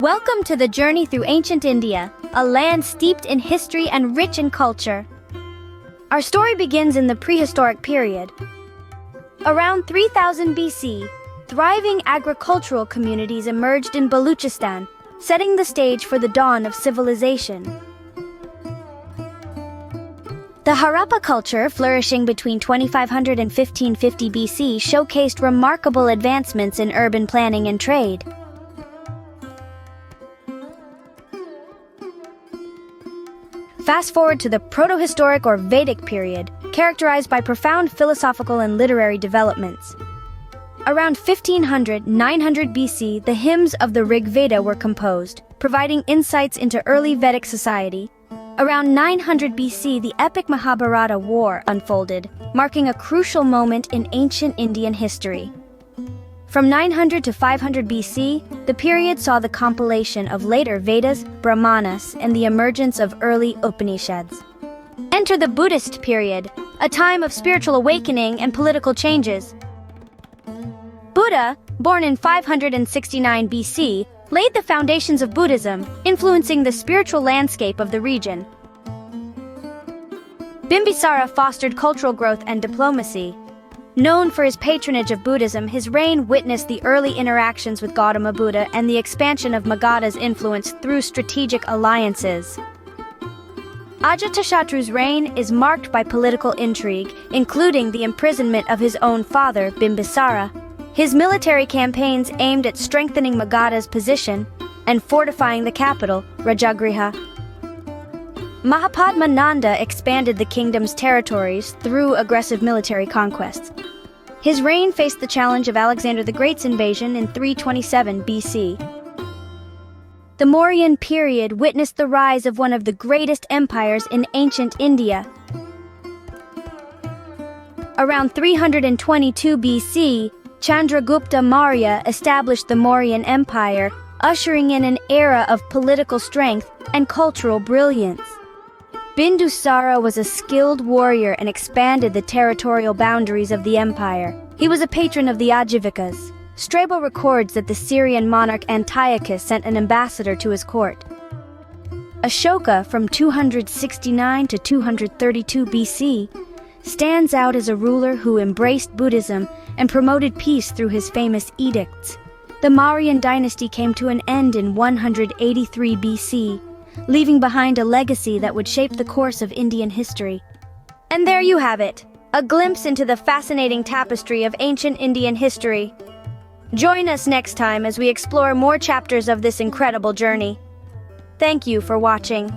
Welcome to the journey through ancient India, a land steeped in history and rich in culture. Our story begins in the Prehistoric Period. Around 3000 BC, thriving agricultural communities emerged in Baluchistan, setting the stage for the dawn of civilization. The Harappa culture, flourishing between 2500 and 1550 BC, showcased remarkable advancements in urban planning and trade. Fast forward to the Protohistoric or Vedic period, characterized by profound philosophical and literary developments. Around 1500-900 BC, the hymns of the Rig Veda were composed, providing insights into early Vedic society. Around 900 BC, the epic Mahabharata War unfolded, marking a crucial moment in ancient Indian history. From 900 to 500 BC, the period saw the compilation of later Vedas, Brahmanas, and the emergence of early Upanishads. Enter the Buddhist period, a time of spiritual awakening and political changes. Buddha, born in 569 BC, laid the foundations of Buddhism, influencing the spiritual landscape of the region. Bimbisara fostered cultural growth and diplomacy. Known for his patronage of Buddhism, his reign witnessed the early interactions with Gautama Buddha and the expansion of Magadha's influence through strategic alliances. Ajatashatru's reign is marked by political intrigue, including the imprisonment of his own father, Bimbisara. His military campaigns aimed at strengthening Magadha's position and fortifying the capital, Rajagriha. Mahapadmananda expanded the kingdom's territories through aggressive military conquests. His reign faced the challenge of Alexander the Great's invasion in 327 BC. The Mauryan period witnessed the rise of one of the greatest empires in ancient India. Around 322 BC, Chandragupta Maurya established the Mauryan Empire, ushering in an era of political strength and cultural brilliance. Bindusara was a skilled warrior and expanded the territorial boundaries of the empire. He was a patron of the Ajivikas. Strabo records that the Syrian monarch Antiochus sent an ambassador to his court. Ashoka, from 269 to 232 BC, stands out as a ruler who embraced Buddhism and promoted peace through his famous edicts. The Mauryan dynasty came to an end in 183 BC, leaving behind a legacy that would shape the course of Indian history. And there you have it, a glimpse into the fascinating tapestry of ancient Indian history. Join us next time as we explore more chapters of this incredible journey. Thank you for watching.